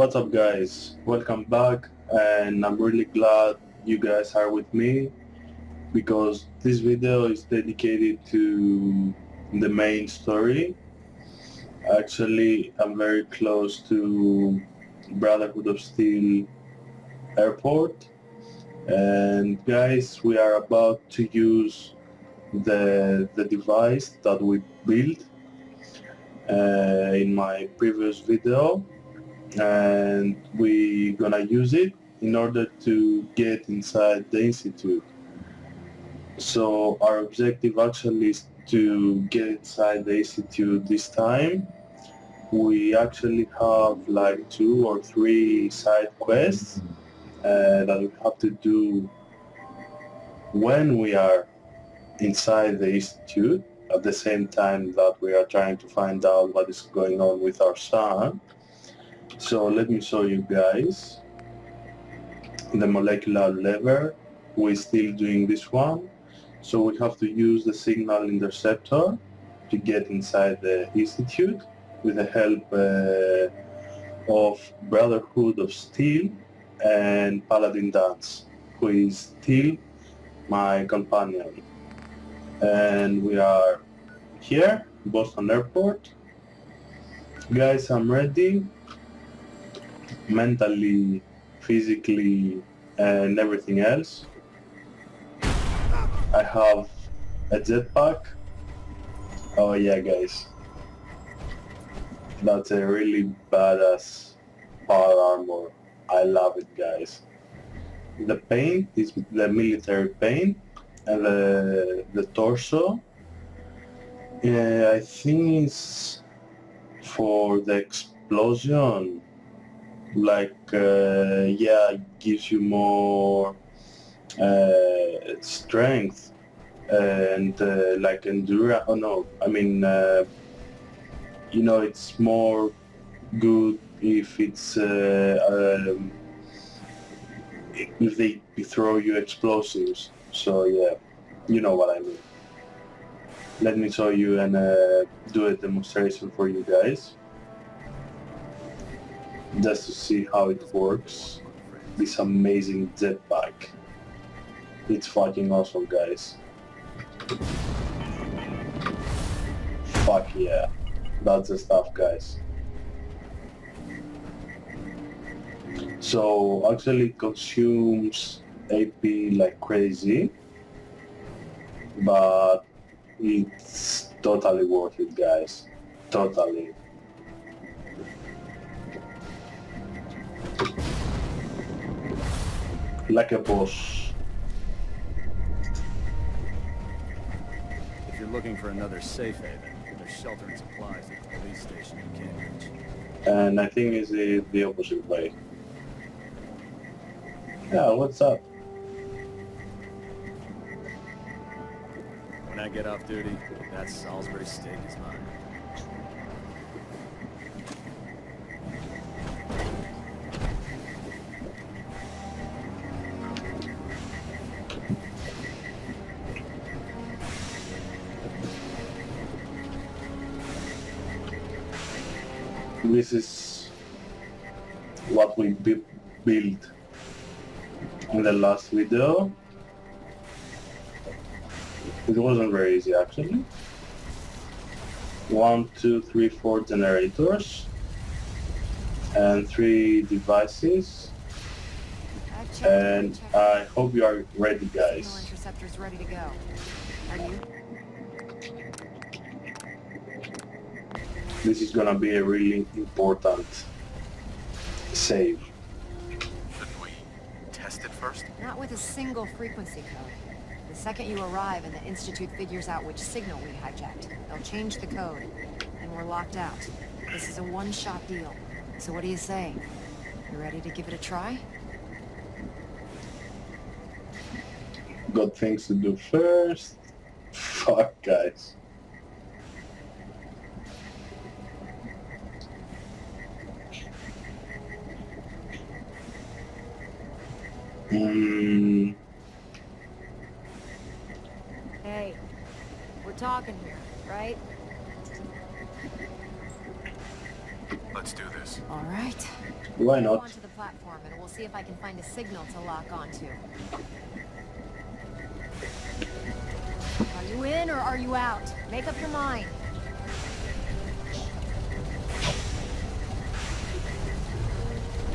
What's up guys, welcome back, and I'm really glad you guys are with me because this video is dedicated to the main story. Actually, I'm very close to Brotherhood of Steel airport, and guys, we are about to use the device that we built in my previous video, and we're gonna use it in order to get inside the institute. So our objective actually is to get inside the institute this time. We actually have like 2 or 3 side quests that we have to do when we are inside the institute, at the same time that we are trying to find out what is going on with our son. So let me show you guys the molecular lever. We're still doing this one. So we have to use the signal interceptor to get inside the institute with the help of Brotherhood of Steel and Paladin Dance, who is still my companion. And we are here, Boston Airport. Guys, I'm ready. Mentally, physically, and everything else. I have a jetpack. Oh yeah guys, that's a really badass power armor. I love it guys. The paint is the military paint, and the torso, I think it's for the explosion. Like yeah, it gives you more strength and like endurance. Oh no, I mean you know, it's more good if it's if they throw you explosives. So yeah, you know what I mean. Let me show you and do a demonstration for you guys, just to see how it works. This amazing jetpack. It's fucking awesome guys. Fuck yeah. That's the stuff guys. So actually it consumes AP like crazy, but it's totally worth it guys. Totally. Like a boss. If you're looking for another safe haven, there's shelter and supplies at the police station you can't reach. And I think it's the opposite way. Yeah, what's up? When I get off duty, that Salisbury steak is mine. This is what we built in the last video. It wasn't very easy actually. 1, 2, 3, 4 generators and 3 devices. And I hope you are ready guys. Interceptor's ready to go. Are you? This is gonna be a really important save. Shouldn't we test it first? Not with a single frequency code. The second you arrive and the Institute figures out which signal we hijacked, they'll change the code, and we're locked out. This is a one-shot deal. So what do you say? You ready to give it a try? Got things to do first. Fuck guys. Hey, we're talking here, right? Let's do this. All right. Why Go not? onto the platform and we'll see if I can find a signal to lock onto. Are you in or are you out? Make up your mind.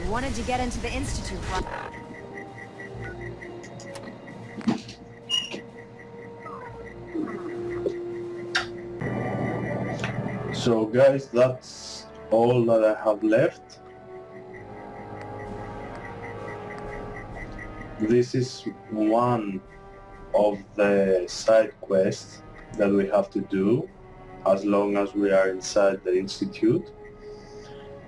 You wanted to get into the Institute, right? So guys, that's all that I have left. This is one of the side quests that we have to do as long as we are inside the Institute.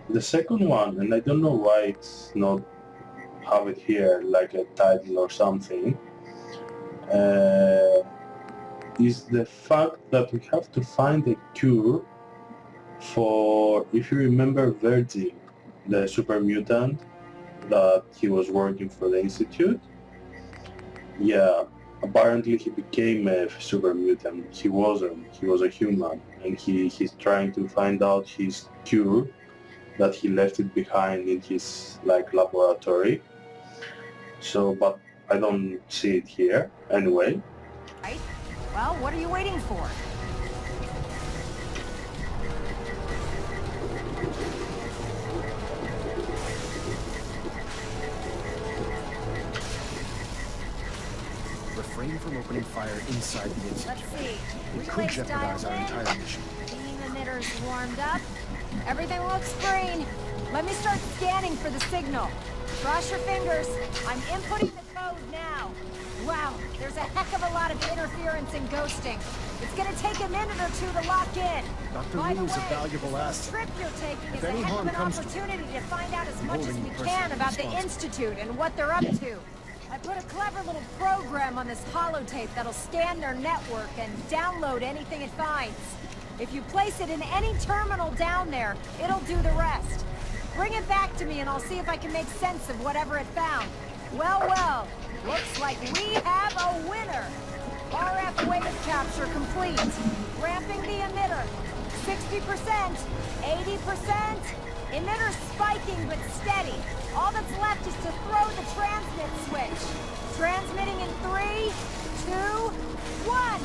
The second one, and I don't know why it's not have it here like a title or something, is the fact that we have to find a cure for, if you remember Virgil, the super mutant that he was working for the Institute. Yeah, apparently he became a super mutant. He wasn't, he was a human, and he's trying to find out his cure that he left it behind in his like laboratory. So, but I don't see it here anyway. Right? Well, what are you waiting for? Refrain from opening fire inside the Let's Institute. see. It could Relays jeopardize our dialed in. entire mission. Beam emitters warmed up. Everything looks green. Let me start scanning for the signal. Cross your fingers. I'm inputting the code now. Wow, there's a heck of a lot of interference and ghosting. It's gonna take a minute or two to lock in. Dr. By the Wu is a way, valuable this asset. trip you're taking If is a any heck harm of an comes to it, opportunity to find out as much as holding we you can personally about the responsible. Institute and what they're up to. I put a clever little program on this holotape that'll scan their network and download anything it finds. If you place it in any terminal down there, it'll do the rest. Bring it back to me and I'll see if I can make sense of whatever it found. Well, well, looks like we have a winner. RF wave capture complete. Ramping the emitter. 60%, 80%. Emitter spiking but steady. All that's left is to throw the transmit switch. Transmitting in 3, 2, 1.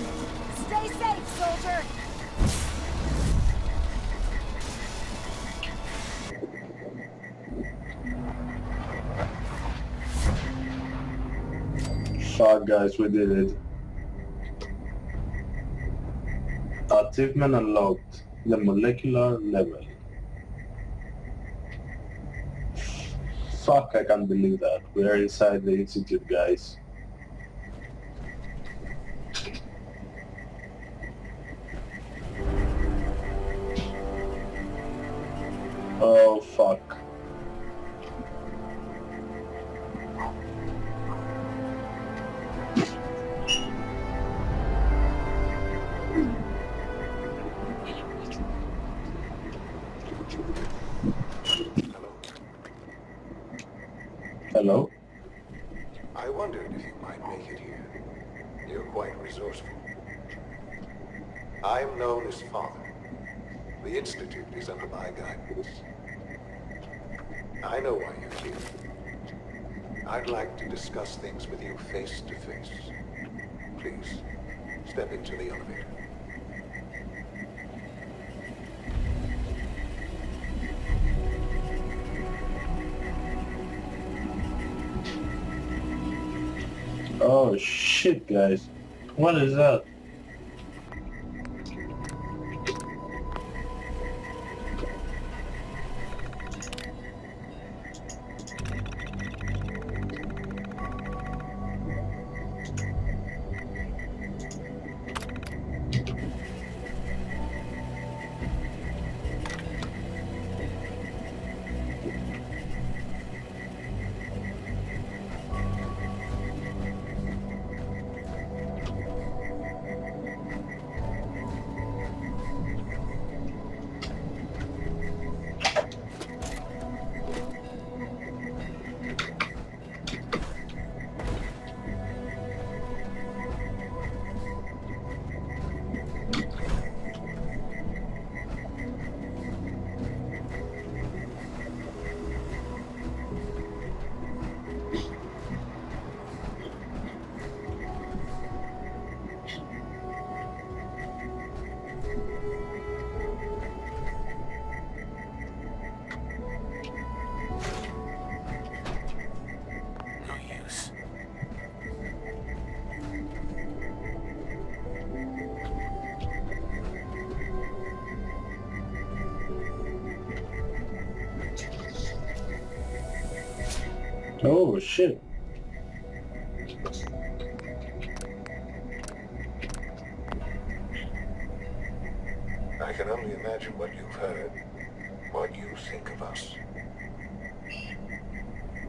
Stay safe, soldier. Fuck guys, we did it. Achievement unlocked. The molecular level. Fuck, I can't believe that. We are inside the Institute, guys. Oh, fuck. Hello? I wondered if you might make it here. You're quite resourceful. I am known as Father. The Institute is under my guidance. I know why you're here. I'd like to discuss things with you face to face. Please, step into the elevator. Oh shit, guys. What is that? Oh shit. I can only imagine what you've heard, what you think of us.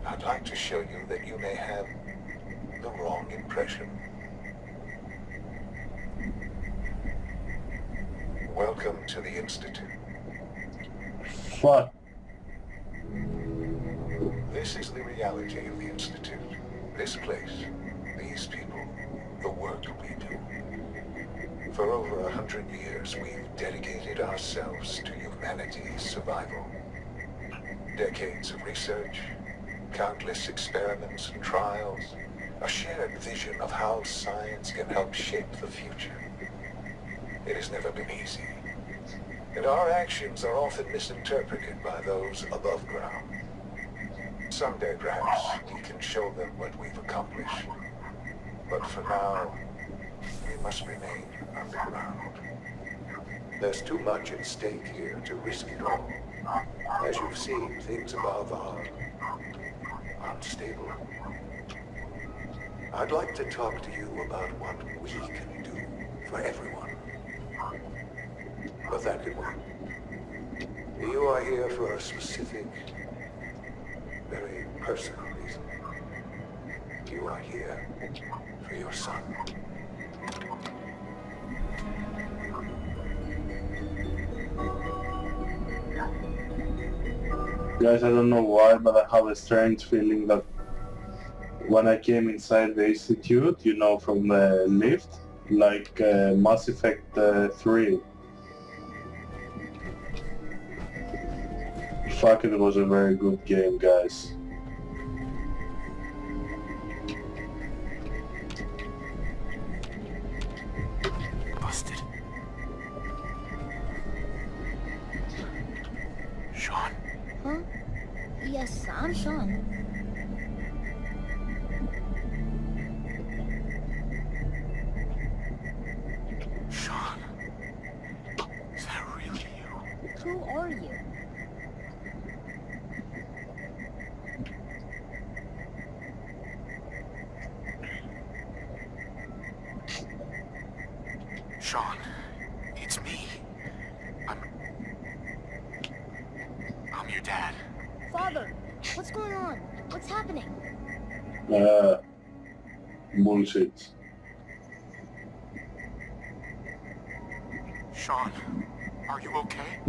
I'd like to show you that you may have the wrong impression. Welcome to the Institute. Fuck. This is the reality of the Institute. This place, these people, the work we do. For over 100 years, we've dedicated ourselves to humanity's survival. Decades of research, countless experiments and trials, a shared vision of how science can help shape the future. It has never been easy, and our actions are often misinterpreted by those above ground. Someday, perhaps, we can show them what we've accomplished. But for now, we must remain underground. There's too much at stake here to risk it all. As you've seen, things above are unstable. I'd like to talk to you about what we can do for everyone. But that it won't. You are here for a specific, very personal reason. You are here for your son. Guys, I don't know why, but I have a strange feeling that when I came inside the Institute, you know, from the lift, like Mass Effect 3. Fuck, it was a very good game, guys. Busted. Shaun? Huh? Yes, I'm Shaun. Shaun? Is that really you? Who are you? Shaun, it's me. I'm your dad. Father, what's going on? What's happening? Bullshit. Shaun, are you okay?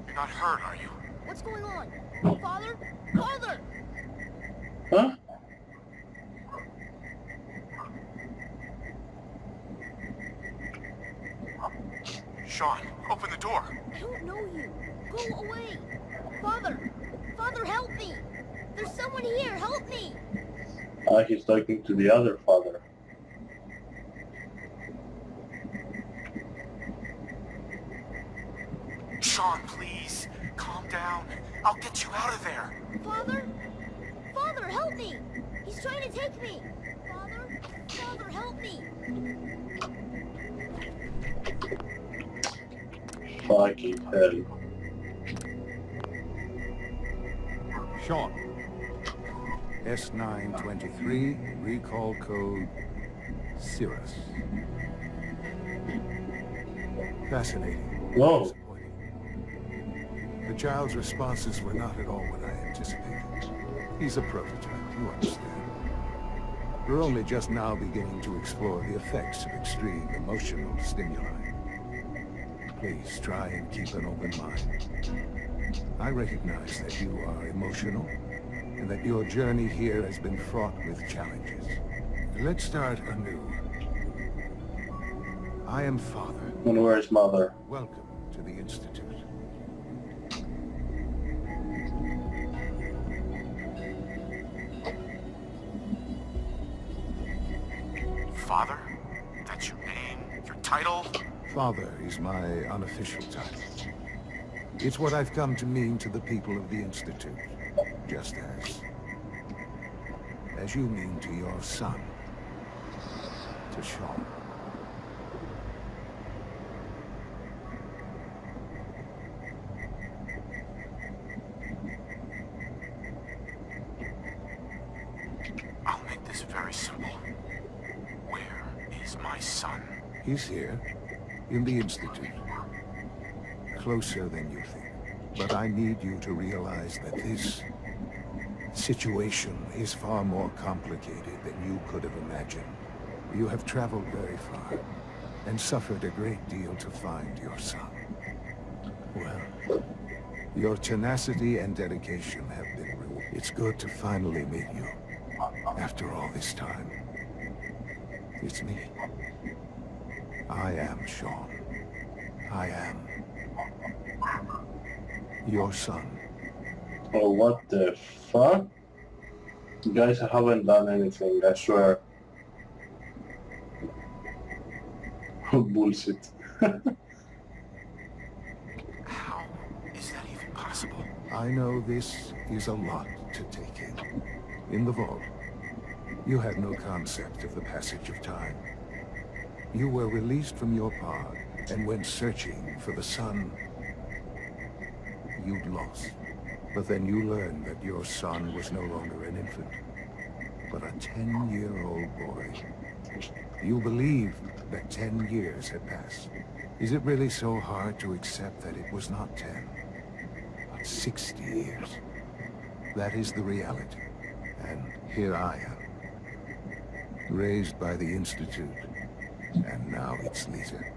You're not hurt, are you? What's going on? Father? Father! Huh? Shaun, open the door. I don't know you. Go away. Father! Father, help me! There's someone here. Help me! He's talking to the other father. Shaun, please. Calm down. I'll get you out of there. Father? Father, help me! He's trying to take me! Father? Father, help me! Fucking hell. Shaun. S923, recall code Cirrus. Fascinating. Whoa. Disappointing. The child's responses were not at all what I anticipated. He's a prototype, you understand. We're only just now beginning to explore the effects of extreme emotional stimuli. Please try and keep an open mind. I recognize that you are emotional, and that your journey here has been fraught with challenges. Let's start anew. I am Father. And where's mother? Welcome to the Institute. Father? That's your name? Your title? Father is my unofficial title. It's what I've come to mean to the people of the Institute, just as you mean to your son, to Shaun. is my son? He's here, in the Institute. Closer than you think. But I need you to realize that this situation is far more complicated than you could have imagined. You have traveled very far, and suffered a great deal to find your son. Well, your tenacity and dedication have been rewarded. It's good to finally meet you, after all this time. It's me. I am Shaun. I am your son. Oh, what the fuck? Guys, I haven't done anything, I swear. Bullshit. How is that even possible? I know this is a lot to take in. In the vault, you had no concept of the passage of time. You were released from your pod and went searching for the son you'd lost. But then you learned that your son was no longer an infant, but a 10-year-old boy. You believed that 10 years had passed. Is it really so hard to accept that it was not 10, but 60 years? That is the reality. And here I am, raised by the Institute, and now its leader.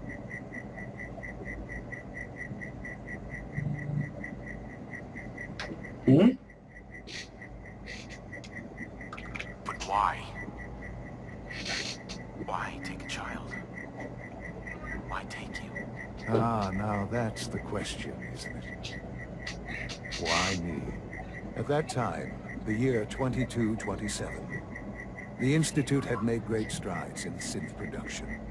Hmm? But why? Why take a child? Why take you? Ah, now that's the question, isn't it? Why me? At that time, the year 2227, the Institute had made great strides in synth production.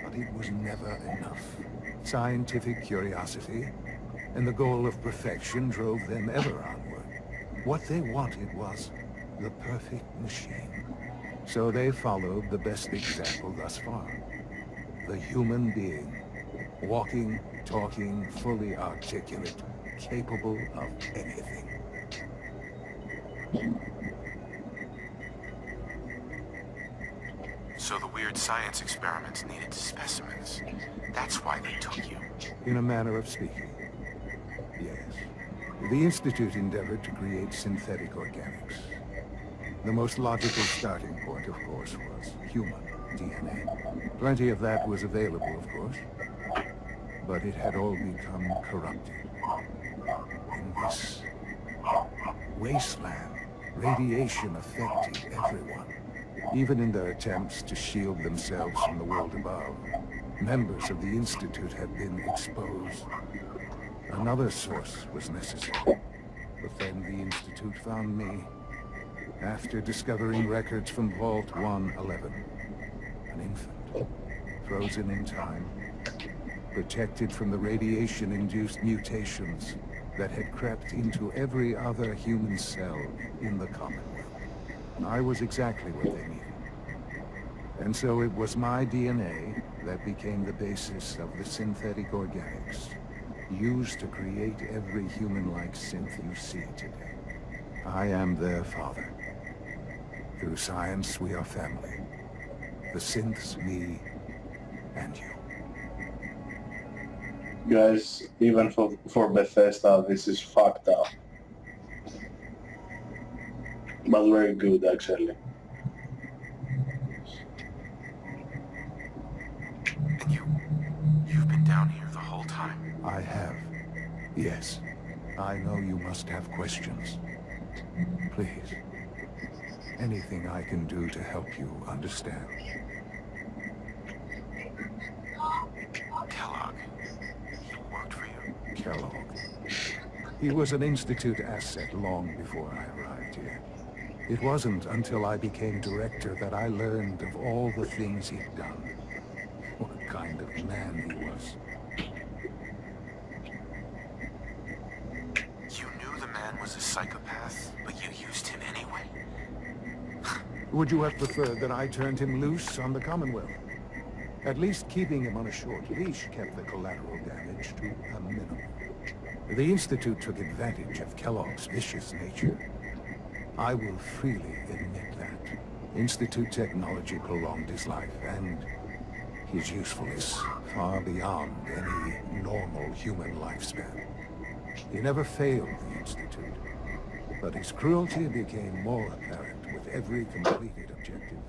But it was never enough. Scientific curiosity and the goal of perfection drove them ever onward. What they wanted was the perfect machine. So they followed the best example thus far. The human being. Walking, talking, fully articulate, capable of anything. So the weird science experiments needed specimens. That's why they took you. In a manner of speaking. Yes. The Institute endeavored to create synthetic organics. The most logical starting point, of course, was human DNA. Plenty of that was available, of course. But it had all become corrupted. In this wasteland, radiation affected everyone. Even in their attempts to shield themselves from the world above, members of the Institute had been exposed. Another source was necessary. But then the Institute found me, after discovering records from Vault 111. An infant, frozen in time, protected from the radiation-induced mutations that had crept into every other human cell in the Commonwealth. I was exactly what they needed. And so it was my DNA that became the basis of the synthetic organics, used to create every human-like synth you see today. I am their father. Through science, we are family. The synths, me, and you. Guys, even for Bethesda, this is fucked up. But very good, actually. And you've been down here the whole time? I have. Yes. I know you must have questions. Please. Anything I can do to help you understand. Kellogg. He worked for you? Kellogg. He was an Institute asset long before I arrived here. It wasn't until I became director that I learned of all the things he'd done. What kind of man he was. You knew the man was a psychopath, but you used him anyway? Would you have preferred that I turned him loose on the Commonwealth? At least keeping him on a short leash kept the collateral damage to a minimum. The Institute took advantage of Kellogg's vicious nature. I will freely admit that. Institute technology prolonged his life, and His usefulness far beyond any normal human lifespan. He never failed the Institute, but his cruelty became more apparent with every completed objective.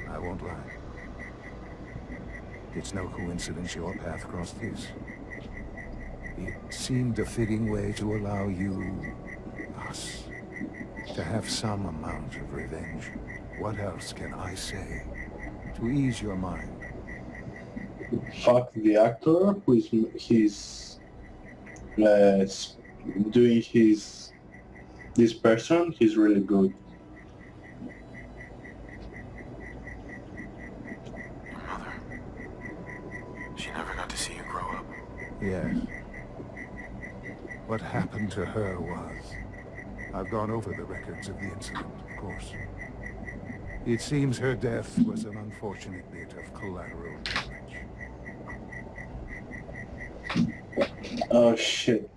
I won't lie. It's no coincidence your path crossed his. It seemed a fitting way to allow you, us, to have some amount of revenge. What else can I say to ease your mind? Fuck the actor who is doing this person. He's really good. Your mother. She never got to see you grow up. Yes. What happened to her was... I've gone over the records of the incident, of course. It seems her death was an unfortunate bit of collateral damage. Oh shit.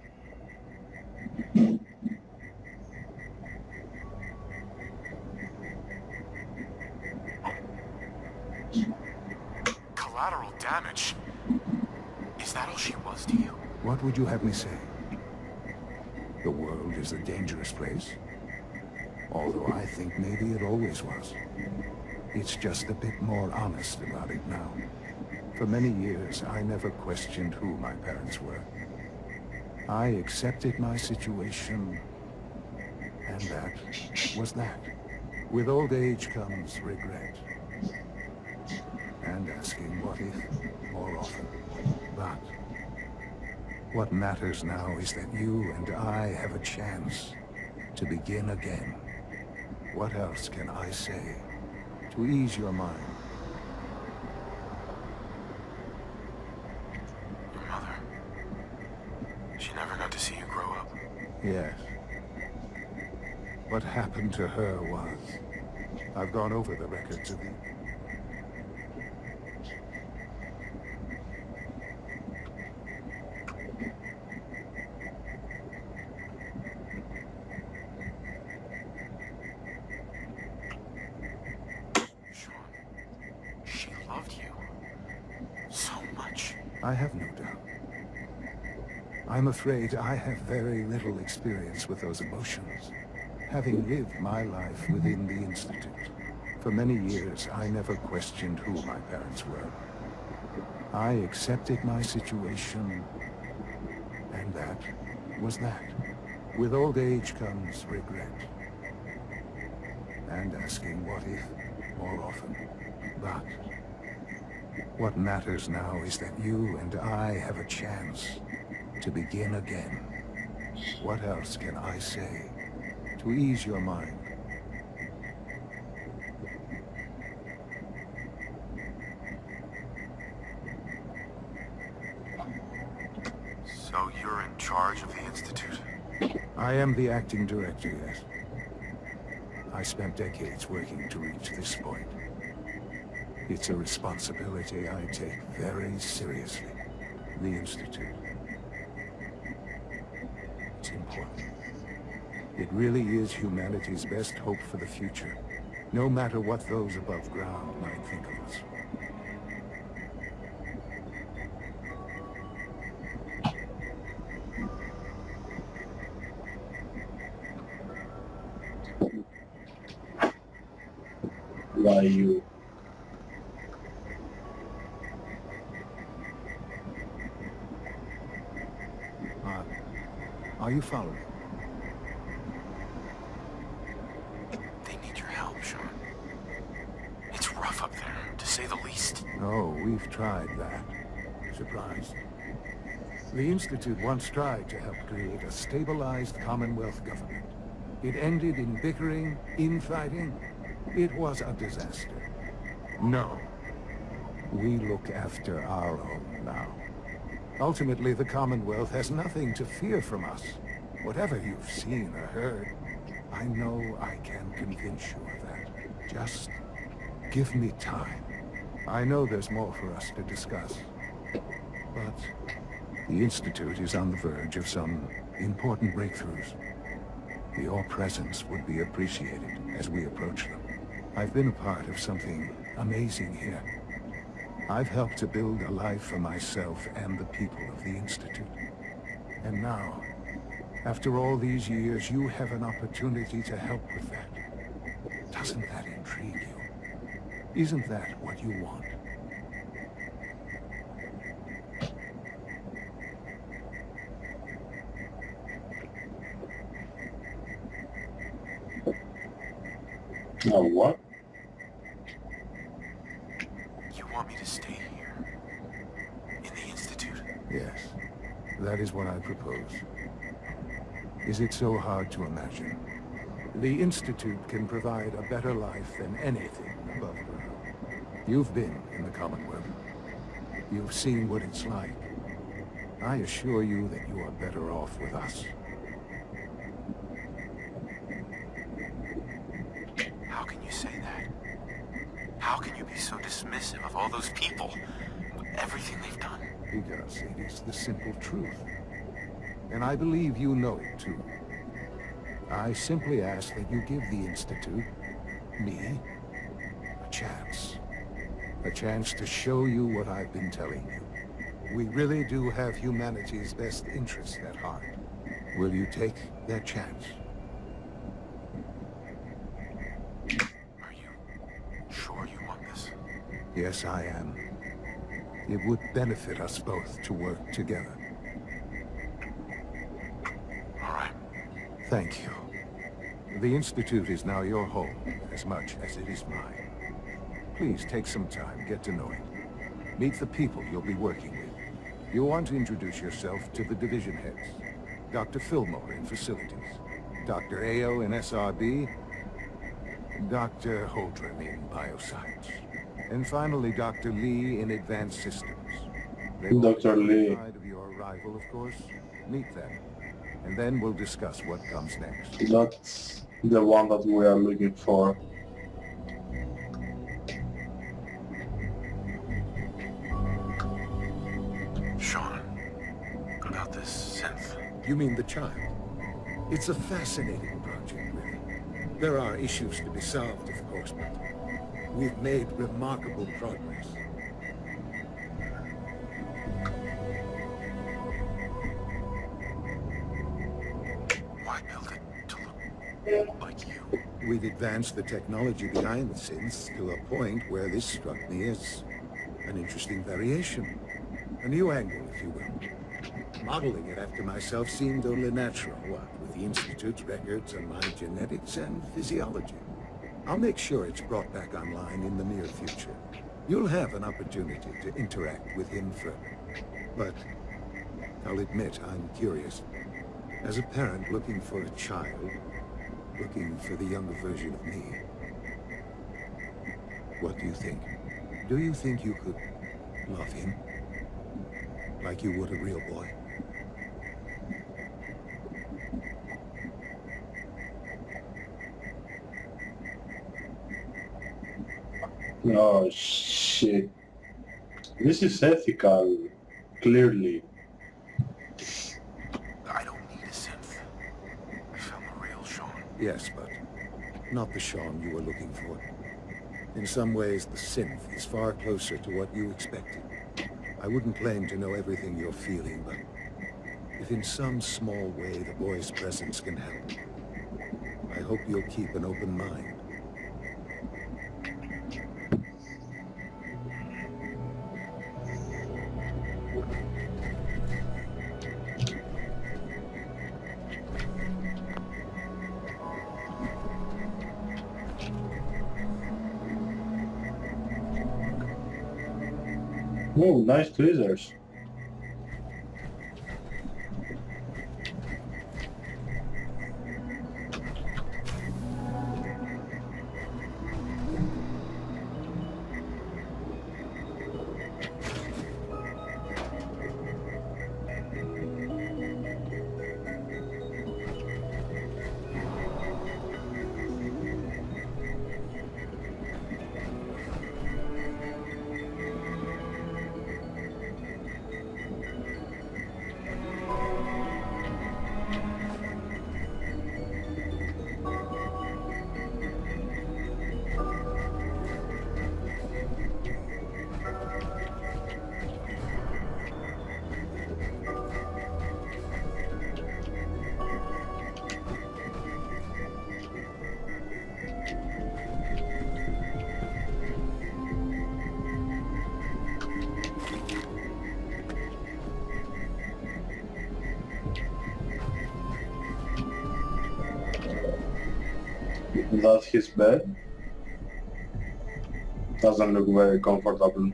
Collateral damage? Is that all she was to you? What would you have me say? The world is a dangerous place. Although I think maybe it always was. It's just a bit more honest about it now. For many years, I never questioned who my parents were. I accepted my situation, and that was that. With old age comes regret. And asking what if more often. But what matters now is that you and I have a chance to begin again. What else can I say to ease your mind? Your mother. She never got to see you grow up. Yes. What happened to her was... I've gone over the records of the... I have no doubt. I'm afraid I have very little experience with those emotions, having lived my life within the Institute. For many years, I never questioned who my parents were. I accepted my situation, and that was that. With old age comes regret, and asking what if more often. But what matters now is that you and I have a chance to begin again. What else can I say to ease your mind? So you're in charge of the Institute? I am the acting director, yes. I spent decades working to reach this point. It's a responsibility I take very seriously. The Institute. It's important. It really is humanity's best hope for the future, no matter what those above ground might think of us. Why you? Are you following? They need your help, Shaun. It's rough up there, to say the least. Oh, we've tried that. Surprised. The Institute once tried to help create a stabilized Commonwealth government. It ended in bickering, infighting. It was a disaster. No. We look after our own now. Ultimately, the Commonwealth has nothing to fear from us. Whatever you've seen or heard, I know I can convince you of that. Just give me time. I know there's more for us to discuss. But the Institute is on the verge of some important breakthroughs. Your presence would be appreciated as we approach them. I've been a part of something amazing here. I've helped to build a life for myself and the people of the Institute. And now, after all these years, you have an opportunity to help with that. Doesn't that intrigue you? Isn't that what you want? Now what? You want me to stay here? In the Institute? Yes, that is what I propose. Is it so hard to imagine? The Institute can provide a better life than anything above ground. You've been in the Commonwealth. You've seen what it's like. I assure you that you are better off with us. How can you say that? How can you be so dismissive of all those people? Everything they've done? Because it is the simple truth. And I believe you know it too. I simply ask that you give the Institute, me, a chance. A chance to show you what I've been telling you. We really do have humanity's best interests at heart. Will you take that chance? Are you sure you want this? Yes, I am. It would benefit us both to work together. All right. Thank you. The Institute is now your home, as much as it is mine. Please take some time, get to know it. Meet the people you'll be working with. You'll want to introduce yourself to the division heads. Dr. Fillmore in Facilities, Dr. Ayo in SRB, Dr. Holdren in Bioscience, and finally Dr. Lee in Advanced Systems. They will Dr. be Lee. notified of your arrival, of course. Meet them, and then we'll discuss what comes next. That's the one that we are looking for. Shaun, about this synth. You mean the child? It's a fascinating project, really. There are issues to be solved, of course, but we've made remarkable progress. Why build it to look like you? We've advanced the technology behind the synths to a point where this struck me as an interesting variation. A new angle, if you will. Modeling it after myself seemed only natural, what with the Institute's records on my genetics and physiology. I'll make sure it's brought back online in the near future. You'll have an opportunity to interact with him further. But I'll admit I'm curious. As a parent looking for a child, looking for the younger version of me, what do you think? Do you think you could love him? Like you would a real boy? Oh shit. This is ethical, clearly. I don't need a synth. I found the real Shaun. Yes, but not the Shaun you were looking for. In some ways, the synth is far closer to what you expected. I wouldn't claim to know everything you're feeling, but if in some small way the boy's presence can help, I hope you'll keep an open mind. Oh, nice tweezers. That's his bed. Doesn't look very comfortable.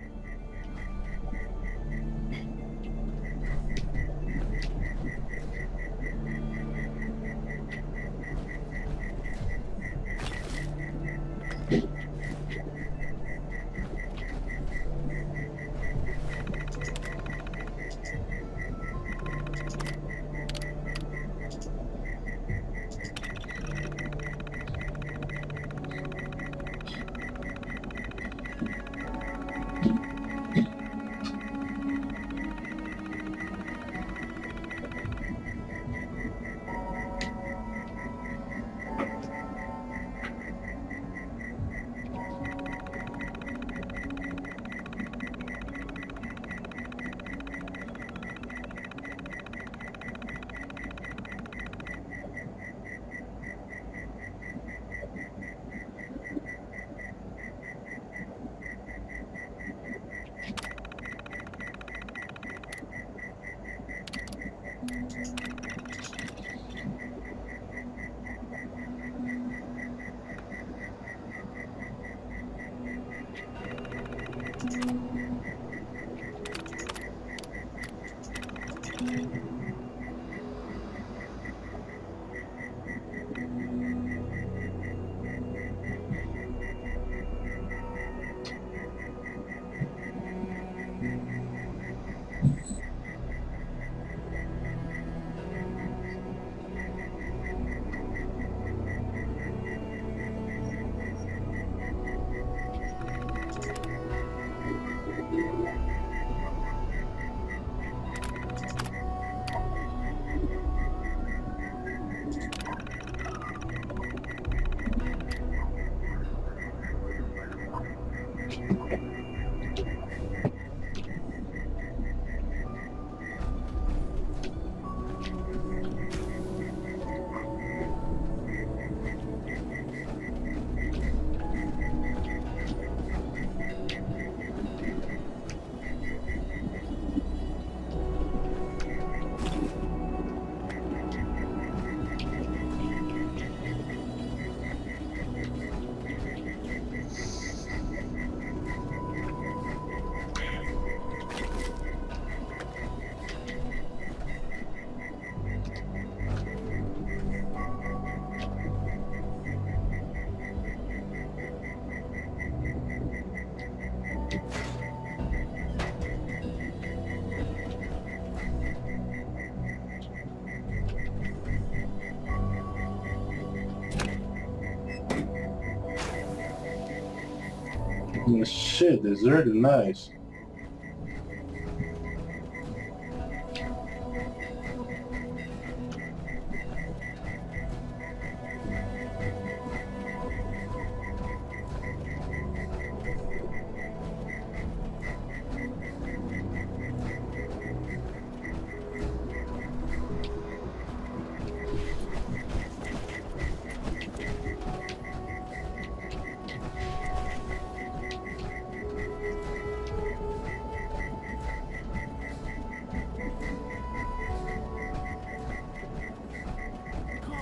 Shit, it's really nice.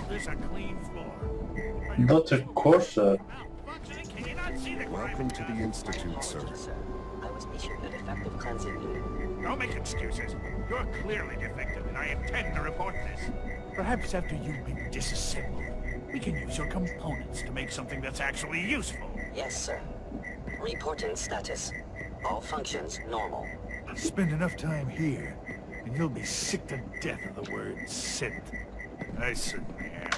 This a clean floor. That's a corset. Can you not see the Welcome to the Institute, sir. I was issued a defective cleansing unit. Don't make excuses. You're clearly defective, and I intend to report this. Perhaps after you've been disassembled, we can use your components to make something that's actually useful. Yes, sir. Reporting status. All functions normal. Spend enough time here, and you'll be sick to death of the word synth. I certainly am.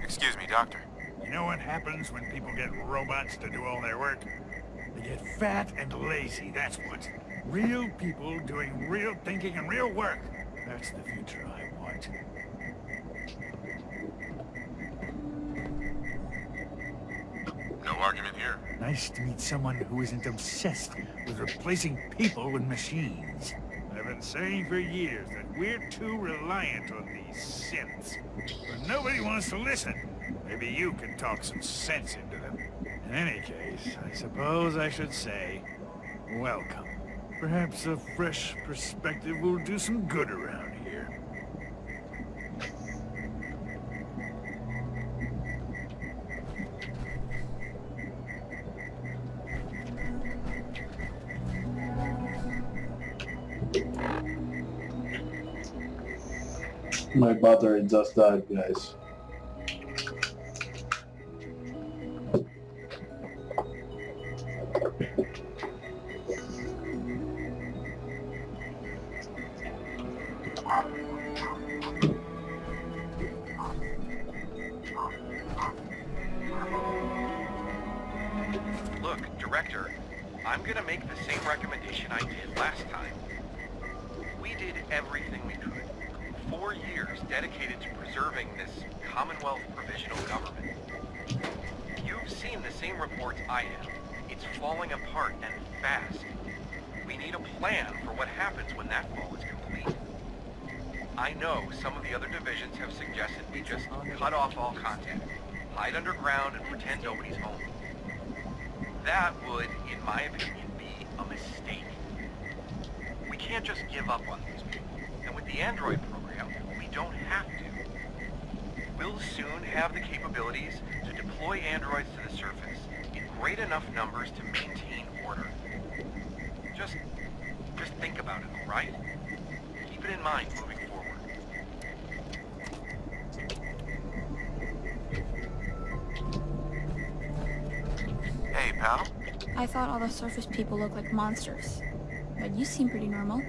Excuse me, Doctor. You know what happens when people get robots to do all their work? They get fat and lazy, that's what. Real people doing real thinking and real work. That's the future I want. No argument here. Nice to meet someone who isn't obsessed with replacing people with machines. I've been saying for years that we're too reliant on these synths. But nobody wants to listen. Maybe you can talk some sense into them. In any case, I suppose I should say, welcome. Perhaps a fresh perspective will do some good around here. My battery just died, guys. Look, Director, I'm gonna make the same recommendation I did last time. We did everything we could. 4 years dedicated to preserving this Commonwealth provisional government. You've seen the same reports I have. It's falling apart and fast. We need a plan for what happens when that fall is complete. I know some of the other divisions have suggested we just cut off all contact, hide underground and pretend nobody's home. That would, in my opinion, be a mistake. We can't just give up on these people. And with the Android program, we don't have to. We'll soon have the capabilities to deploy androids to the surface in great enough numbers to maintain order. Just think about it, all right? Keep it in mind moving forward. Hey, pal. I thought all the surface people looked like monsters, but you seem pretty normal.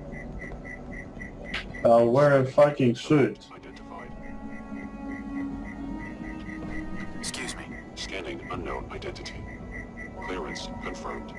Wear a fucking suit. Identified. Excuse me. Scanning unknown identity. Clearance confirmed.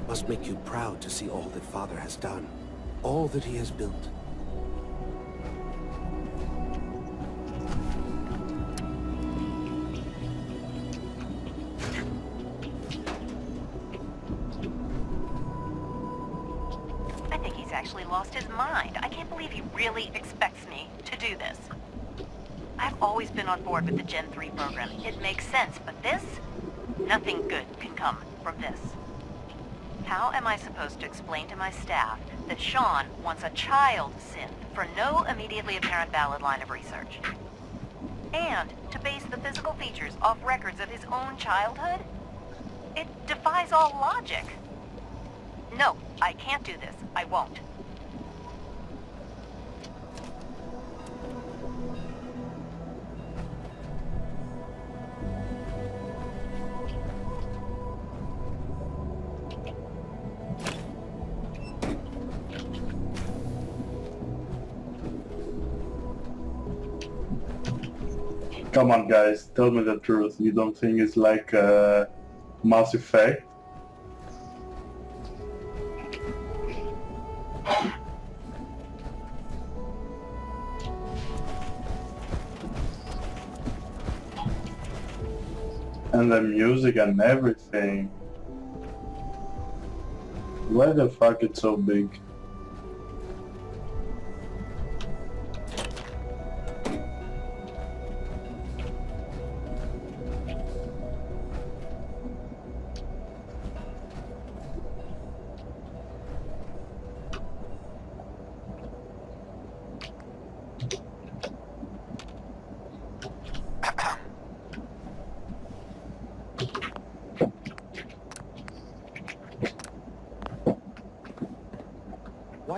Must make you proud to see all that Father has done, all that he has built. I think he's actually lost his mind. I can't believe he really expects me to do this. I've always been on board with the Gen 3 program. It makes sense, but this? Nothing good can come from this. How am I supposed to explain to my staff that Shaun wants a child synth for no immediately apparent valid line of research? And to base the physical features off records of his own childhood? It defies all logic. No, I can't do this. I won't. Come on, guys, tell me the truth. You don't think it's like Mass Effect? And the music and everything. Why the fuck it's so big?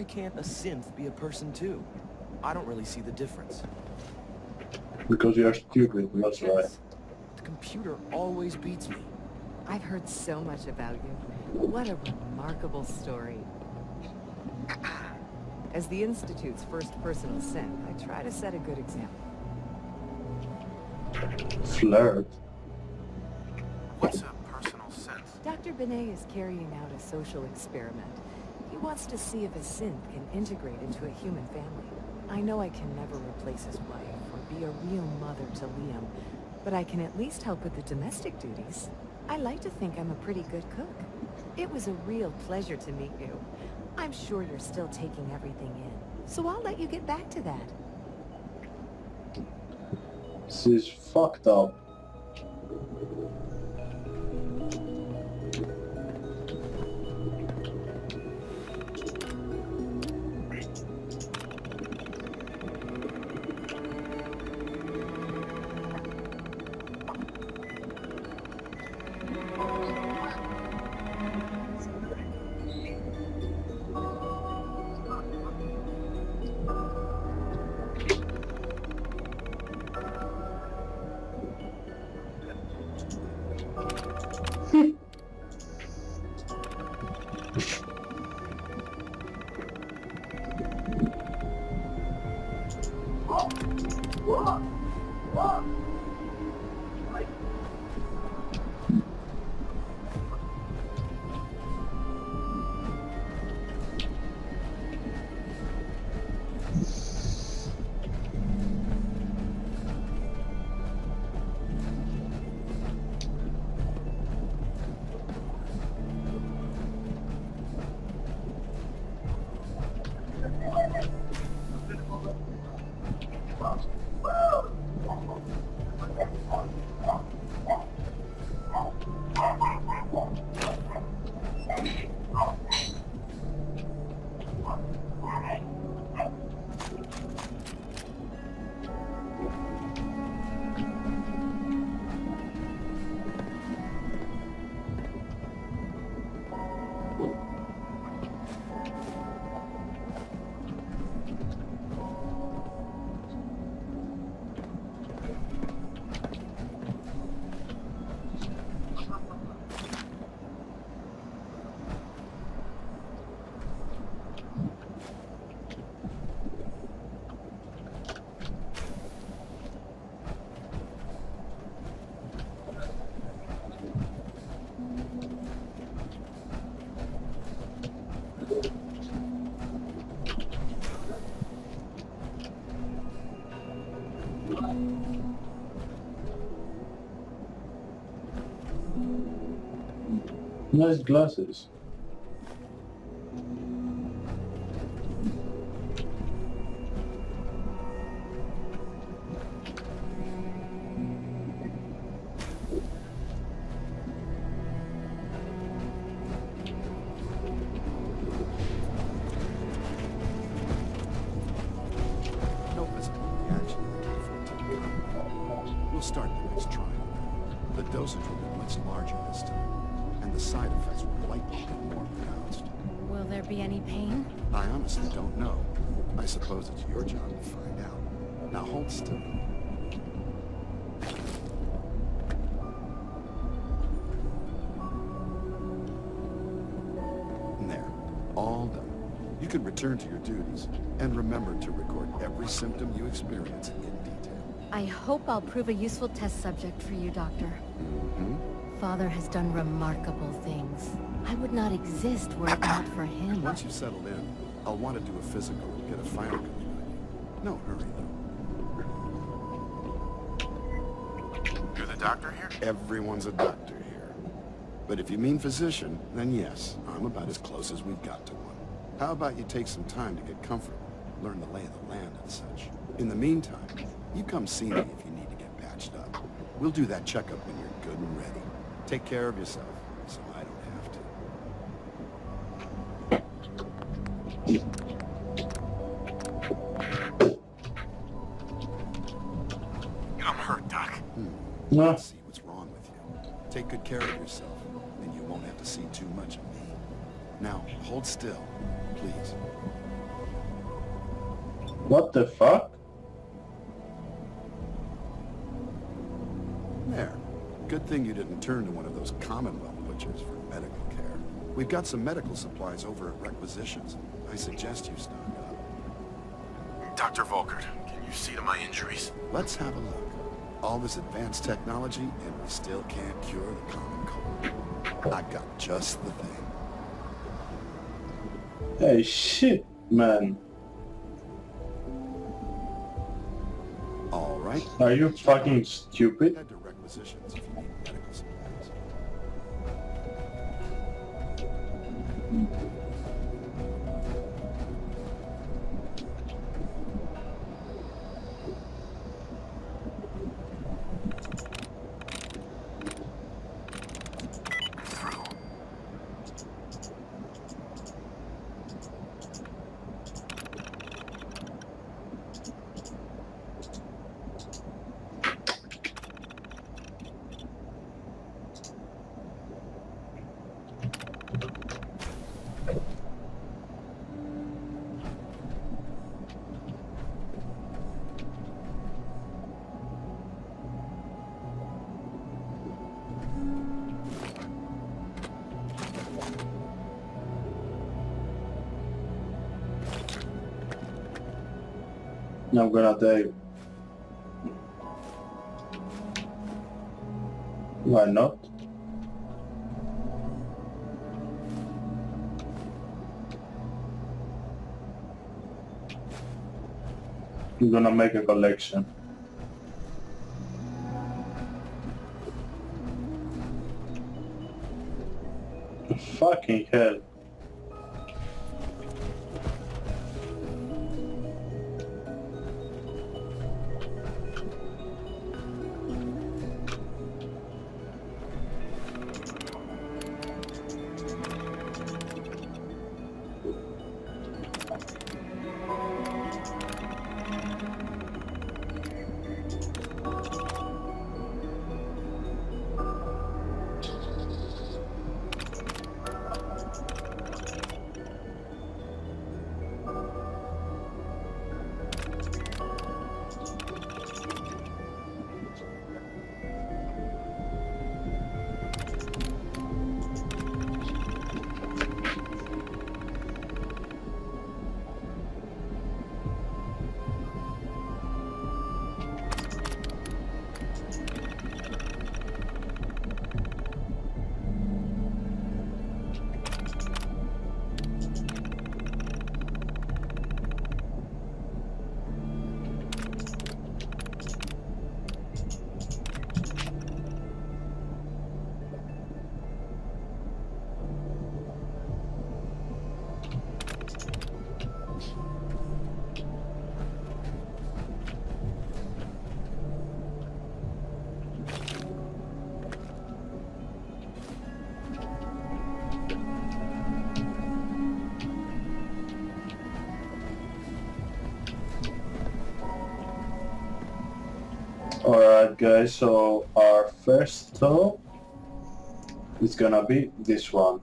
Why can't a synth be a person too? I don't really see the difference. Because you're stupid, that's right. The computer always beats me. I've heard so much about you. What a remarkable story. As the Institute's first personal synth, I try to set a good example. Flirt. What's a personal synth? Dr. Benet is carrying out a social experiment. He wants to see if a synth can integrate into a human family. I know I can never replace his wife or be a real mother to Liam, but I can at least help with the domestic duties. I like to think I'm a pretty good cook. It was a real pleasure to meet you. I'm sure you're still taking everything in, so I'll let you get back to that. This is fucked up. Nice glasses. No visible reaction We'll start the next trial. The dosage will be much larger this time, and the side effects will likely be more pronounced. Will there be any pain? I honestly don't know. I suppose it's your job to find out. Now hold still. There. All done. You can return to your duties, and remember to record every symptom you experience in detail. I hope I'll prove a useful test subject for you, Doctor. Mm-hmm. Father has done remarkable things. I would not exist were it not for him. Once you've settled in, I'll want to do a physical and get a final conclusion. No hurry, though. You're the doctor here? Everyone's a doctor here. But if you mean physician, then yes, I'm about as close as we've got to one. How about you take some time to get comfortable, learn the lay of the land and such. In the meantime, you come see me if you need to get patched up. We'll do that checkup when you're good and ready. Take care of yourself, so I don't have to. I'm hurt, Doc. Let's see what's wrong with you. Take good care of yourself, and you won't have to see too much of me. Now, hold still, please. What the fuck? There. Good thing you didn't turn to one of those Commonwealth butchers for medical care. We've got some medical supplies over at Requisitions. I suggest you stock up. Dr. Volkert, can you see to my injuries? Let's have a look. All this advanced technology, and we still can't cure the common cold. I got just the thing. Hey, shit, man. All right. Are you fucking stupid? Head to Requisitions if you need medical supplies. I'm gonna die. Why not? I'm gonna make a collection. Fucking hell. Alright guys, so our first stop is gonna be this one.